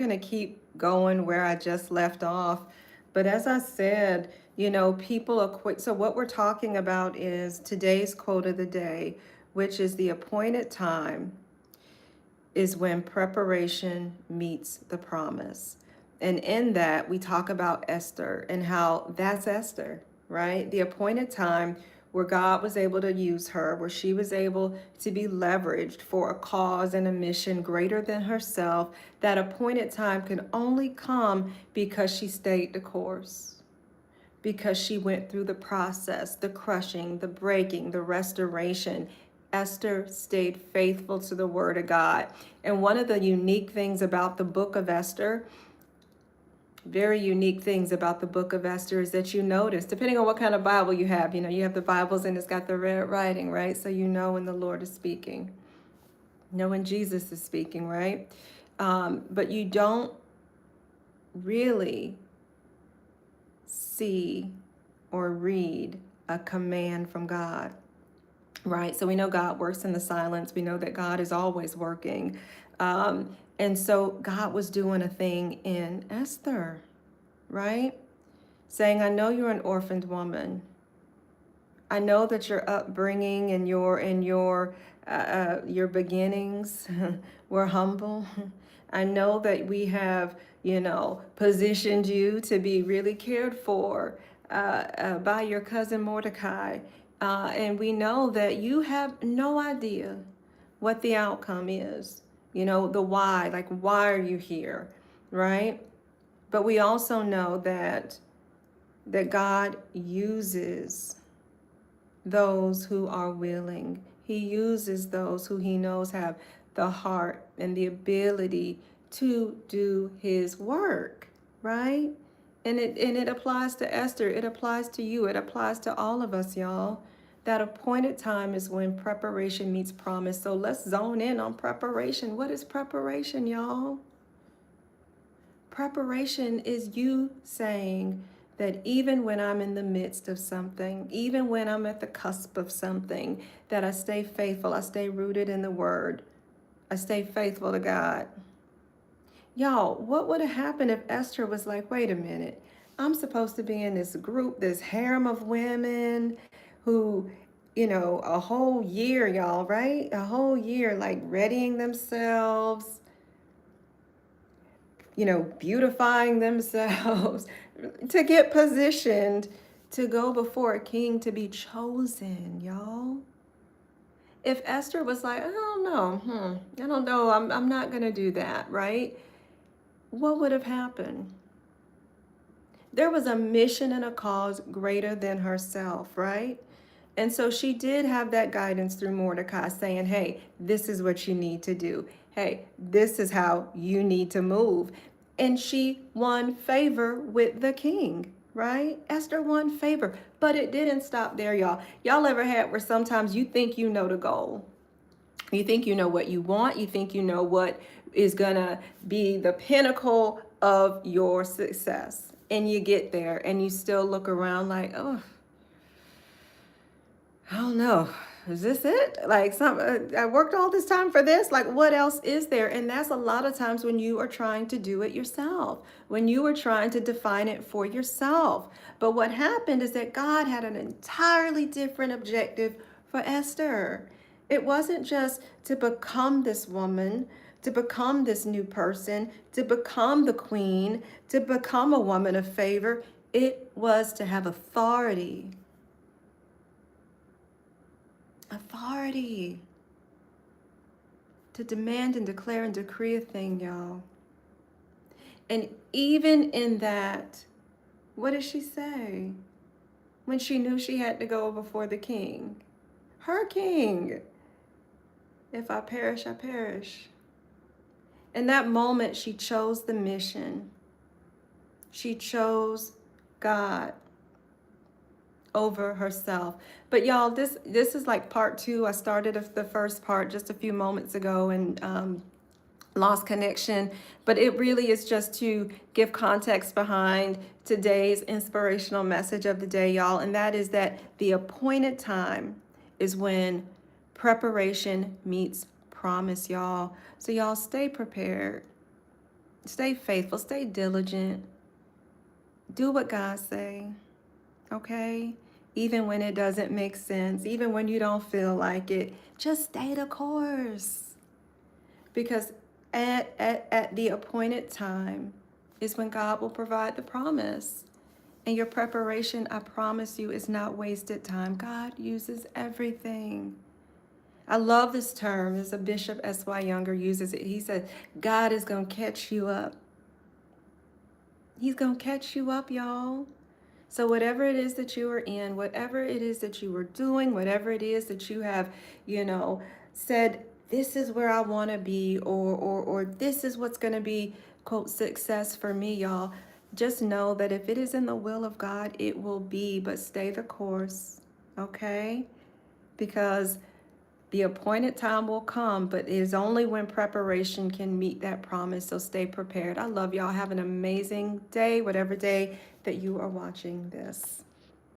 going to keep going where I just left off. But as I said, people are quick. So, what we're talking about is today's quote of the day, which is the appointed time is when preparation meets the promise. And in that, we talk about Esther and how that's Esther, right? The appointed time where God was able to use her, where she was able to be leveraged for a cause and a mission greater than herself. That appointed time can only come because she stayed the course, because she went through the process, the crushing, the breaking, the restoration. Esther stayed faithful to the word of God. And one of the unique things about the book of Esther, very unique things about the book of Esther, is that you notice, depending on what kind of Bible you have, you have the Bibles and it's got the red writing, right? So you know when the Lord is speaking, know when Jesus is speaking, right? But you don't really see or read a command from God, right? So we know God works in the silence. We know that God is always working. And so God was doing a thing in Esther, right? Saying, I know you're an orphaned woman. I know that your upbringing and your beginnings were humble. I know that we have, positioned you to be really cared for by your cousin Mordecai. And we know that you have no idea what the outcome is, the why, like, why are you here, right? But we also know that God uses those who are willing. He uses those who he knows have the heart and the ability to do his work, right? And it applies to Esther. It applies to you. It applies to all of us, y'all. That appointed time is when preparation meets promise. So let's zone in on preparation. What is preparation, y'all? Preparation is you saying that even when I'm in the midst of something, even when I'm at the cusp of something, that I stay faithful, I stay rooted in the word, I stay faithful to God. Y'all, what would have happened if Esther was like, wait a minute, I'm supposed to be in this group, this harem of women who, a whole year, y'all, right? A whole year, like readying themselves, beautifying themselves to get positioned to go before a king to be chosen, y'all. If Esther was like, I don't know, I don't know, I'm not going to do that, right? What would have happened? There was a mission and a cause greater than herself, right? And so she did have that guidance through Mordecai saying, hey, this is what you need to do. Hey, this is how you need to move. And she won favor with the king, right? Esther won favor. But it didn't stop there, y'all. Y'all ever had where sometimes you think you know the goal? You think you know what you want. You think you know what is going to be the pinnacle of your success. And you get there and you still look around like, oh, I don't know. Is this it? Like, I worked all this time for this. Like, what else is there? And that's a lot of times when you are trying to do it yourself, when you are trying to define it for yourself. But what happened is that God had an entirely different objective for Esther. It wasn't just to become this woman, to become this new person, to become the queen, to become a woman of favor. It was to have authority. Authority to demand and declare and decree a thing, y'all. And even in that, what did she say when she knew she had to go before the king? Her king. If I perish, I perish. In that moment, she chose the mission. She chose God over herself. But y'all, this is like part 2. I started the first part just a few moments ago and lost connection, but it really is just to give context behind today's inspirational message of the day, y'all, and that is that the appointed time is when preparation meets promise, y'all. So y'all stay prepared. Stay faithful, stay diligent. Do what God say, okay? Even when it doesn't make sense, even when you don't feel like it, just stay the course. Because at the appointed time is when God will provide the promise. And your preparation, I promise you, is not wasted time. God uses everything. I love this term. As a Bishop S.Y. Younger uses it. He said, God is going to catch you up. He's going to catch you up, y'all. So whatever it is that you are in, whatever it is that you are doing, whatever it is that you have, said, this is where I want to be, or this is what's going to be, quote, success for me, y'all. Just know that if it is in the will of God, it will be, but stay the course, okay? Because the appointed time will come, but it is only when preparation can meet that promise. So stay prepared. I love y'all. Have an amazing day, whatever day that you are watching this.